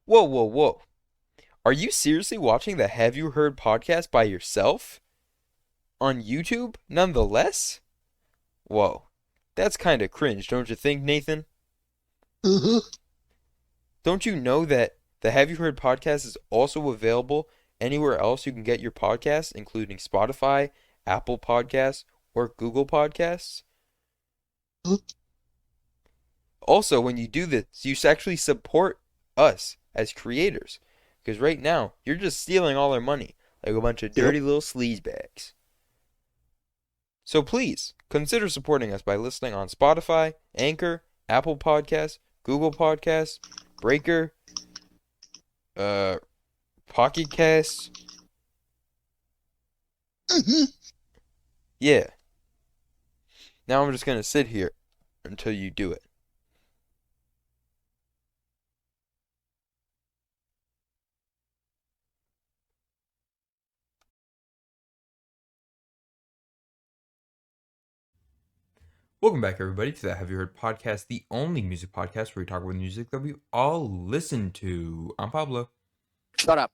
Whoa, whoa, whoa. Are you seriously watching the Have You Heard podcast by yourself? On YouTube, nonetheless? Whoa. That's kinda cringe, don't you think, Nathan? Hmm. Don't you know that the Have You Heard podcast is also available anywhere else you can get your podcasts, including Spotify, Apple Podcasts, or Google Podcasts? Also, when you do this, you actually support us as creators. Because right now, you're just stealing all our money like a bunch of Yep. dirty little sleazebags. So please, consider supporting us by listening on Spotify, Anchor, Apple Podcasts, Google Podcasts, Breaker, uh, Pocket Casts. Hmm. Yeah. Now I'm just gonna sit here until you do it. Welcome back, everybody, to the Have You Heard podcast, the only music podcast where we talk about music that we all listen to. I'm Pablo. Shut up.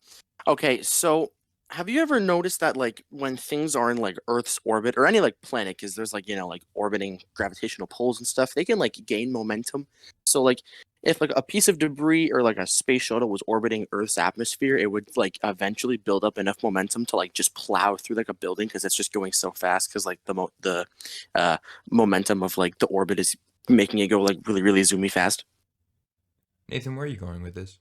Okay, so have you ever noticed that like when things are in like Earth's orbit or any like planet, because there's like like orbiting gravitational poles and stuff, they can like gain momentum. So like if like a piece of debris or like a space shuttle was orbiting Earth's atmosphere, it would like eventually build up enough momentum to like just plow through like a building because it's just going so fast because like the uh momentum of like the orbit is making it go like really zoomy fast. Nathan, where are you going with this?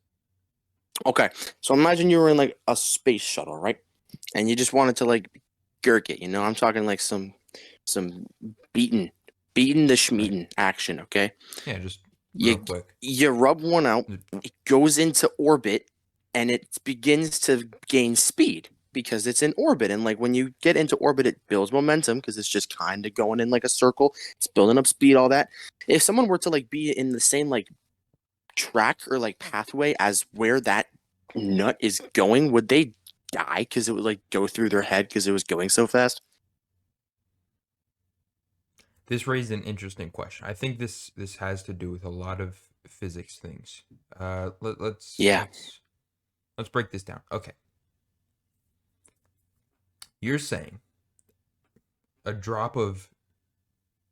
Okay, so imagine you were in like a space shuttle, right? And you just wanted to like gurk it, I'm talking like some beaten beaten the Right. schmeaten action, okay? Yeah, just real You quick. you rub one out, it goes into orbit and it begins to gain speed because it's in orbit, and like when you get into orbit it builds momentum because it's just kind of going in like a circle, it's building up speed, all that. If someone were to like be in the same like track or like pathway as where that nut is going, would they die because it would like go through their head because it was going so fast? This raised an interesting question. I think this has to do with a lot of physics things. Let, let's Yeah. let's let's break this down. Okay, you're saying a drop of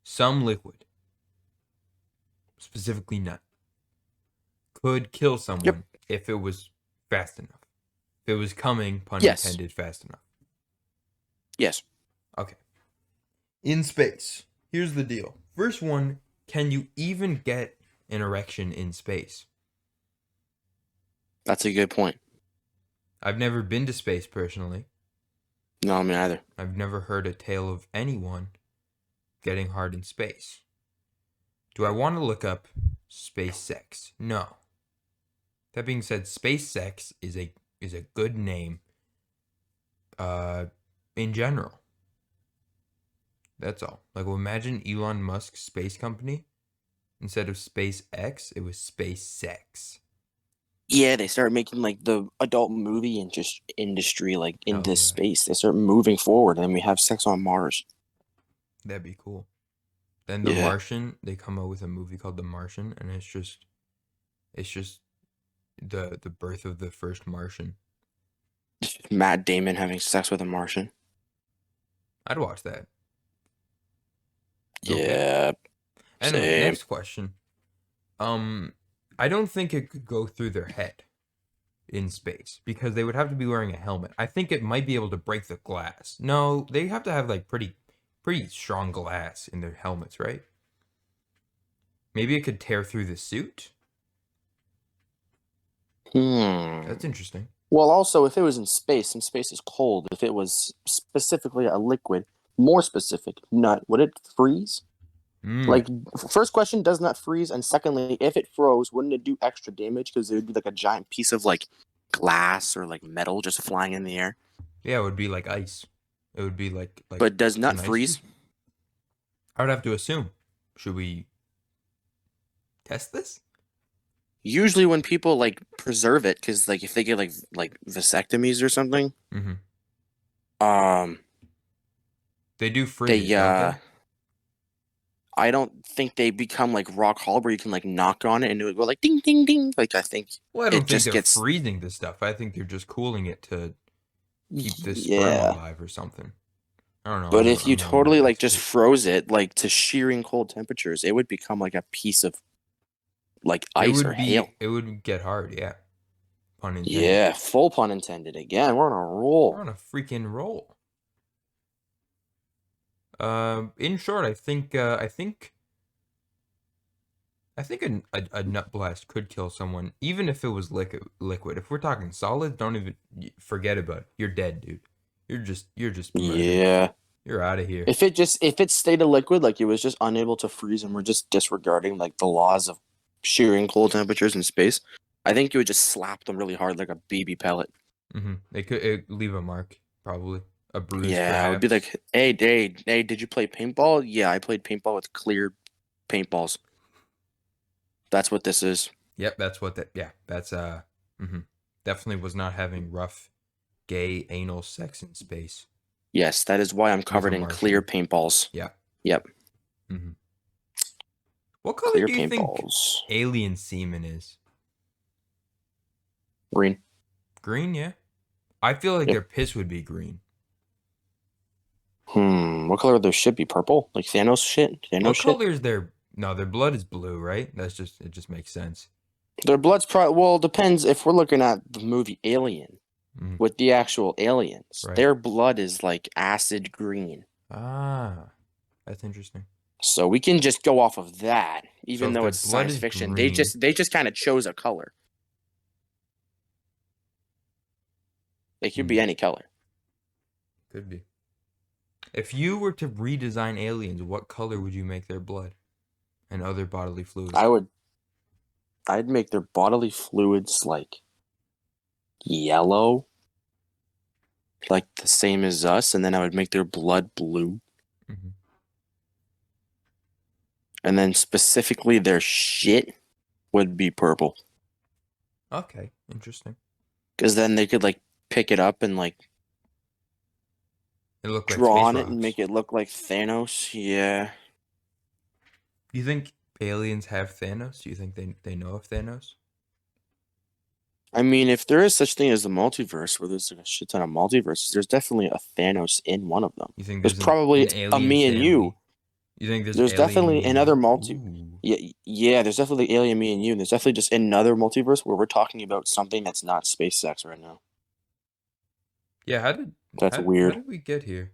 some liquid, specifically nut, could kill Yep. someone if it was fast enough. If it was coming, pun Yes. intended, fast enough. Yes. Okay. In space, here's the deal. First one, can you even get an erection in space? That's a good point. I've never been to space personally. No, me either. I've never heard a tale of anyone getting hard in space. Do I want to look up space sex? No. That being said, space sex is a good name uh in general. That's all. Like, well, imagine Elon Musk's space company. Instead of SpaceX, it was Space Sex. Yeah, they start making like the adult movie and just industry like Hell into yeah. space. They start moving forward, and we have sex on Mars. That'd be cool. Then The Yeah. Martian, they come out with a movie called The Martian, and it's just the birth of the first Martian. Matt Damon having sex with a Martian. I'd watch that. Okay. Yeah. Anyway, Same. next question. Um, I don't think it could go through their head in space because they would have to be wearing a helmet. I think it might be able to break the glass. No, they have to have like pretty strong glass in their helmets, right? Maybe it could tear through the suit. Hmm. That's interesting. Well, also, if it was in space and space is cold, if it was specifically a liquid, more specific, nut, would it freeze? Hmm. Like, first question, does not freeze, and secondly, if it froze, wouldn't it do extra damage because it would be like a giant piece of like glass or like metal just flying in the air? Yeah, it would be like ice. It would be like But does an not ice cube. freeze. I would have to assume. Should we test this? Usually, when people like preserve it, because like if they get like vasectomies or something, Mm-hmm. um, They do freeze it, they don't they? I don't think they become like rock hard where you can like knock on it and it would go like ding ding ding. Like I think Well, I it don't think just they're gets freezing the stuff. I think they're just cooling it to keep the sperm yeah. alive or something. I don't know. But if you I'm not totally an like just expert. froze it like to shearing cold temperatures, it would become like a piece of like ice or hail. It would get hard, yeah. Pun intended. Yeah, full pun intended. Again, we're on a We're roll. on a freaking roll. In short, I think a nut blast could kill someone, even if it was liquid. If we're talking solids, don't even forget about it. You're dead, dude. You're just murdered. Yeah. You're out of here. If it stayed a liquid, like it was just unable to freeze and we're just disregarding like the laws of shearing cold temperatures in space, I think you would just slap them really hard like a BB pellet. It leave a mark, probably a bruise, Yeah, I would be perhaps. like, hey, did you play paintball? Yeah, I played paintball with clear paintballs. That's what this is. Yep, that's what that. Yeah, that's hmm definitely was not having rough, gay anal sex in space Yes, that is why I'm with a covered in clear Martian. paintballs. Yeah. Yep, hmm What color clear do you think paintballs. alien semen is? Green. Green, yeah. I feel like Yep. their piss would be green. What color would their shit be? Purple? Like Thanos shit? Thanos What shit? color is their? No, their blood is blue, right? It just makes sense. Their blood's probably, well, depends if we're looking at the movie Alien Mm, with the actual aliens. right. Their blood is like acid green. Ah, that's interesting. So we can just go off of that, So even if though their it's blood science is fiction. green, They just kind of chose a color. It could be hmm, any color. could be. If you were to redesign aliens, what color would you make their blood and other bodily fluids? I would I'd make their bodily fluids like yellow, like the same as us, and then I would make their blood blue. hmm And then specifically their shit would be purple. Okay, interesting. Because then they could like pick it up and like It looked like draw space on it and rocks. make it look like Thanos. Yeah. Do you think aliens have Thanos? Do you think they know of Thanos? I mean, if there is such thing as the multiverse, where there's like a shit ton of multiverses, there's definitely a Thanos in one of them. You think There's there's probably an a alien me and you. family? You think there's There's alien definitely me and another you? multi. Ooh. Yeah, yeah. There's definitely alien me and you. And there's definitely just another multiverse where we're talking about something that's not space sex right now. Yeah, That's how weird. did we get here?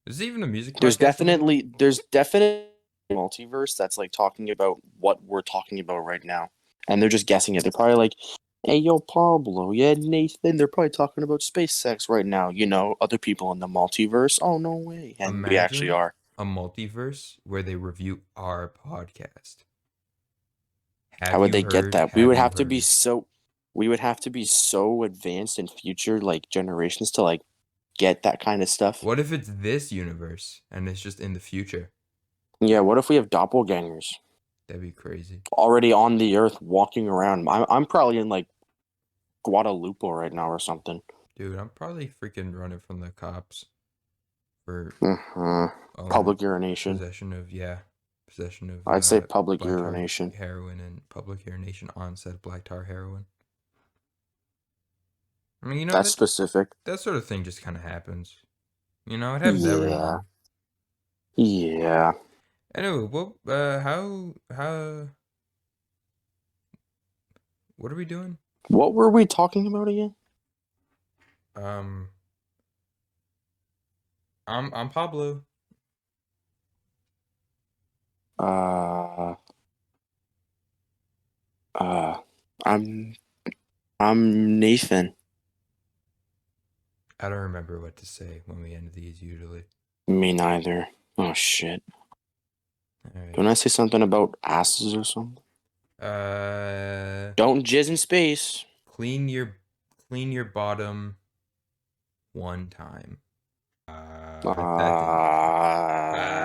Is this even a music podcast anymore? There's definitely multiverse that's like talking about what we're talking about right now, and they're just guessing it. They're probably like, "Hey, yo, Pablo, yeah, Nathan." They're probably talking about space sex right now. You know, other people in the multiverse. Oh no way, and we actually Imagine are. a multiverse where they review our podcast. How Have would you they get heard? that? Have you heard? We would have to be so advanced in future like generations to like get that kind of stuff. What if it's this universe and it's just in the future? Yeah, what if we have doppelgangers That'd be crazy. already on the earth walking around? I'm probably in like Guadalupe right now or something. Dude, I'm probably freaking running from the cops for own Public urination. possession of I'd say public black tar urination. heroin and public urination on said black tar heroin. I mean, That's specific. that sort of thing just kind of happens. It happens to Yeah. everyone. Yeah. Anyway, what are we doing? What were we talking about again? Um, I'm Pablo. Uh, uh, I'm I'm Nathan. I don't remember what to say when we end these usually. Me neither. Oh shit. All right. Don't I say something about asses or something? Uh, Don't jizz in space. clean your bottom one time. That didn't.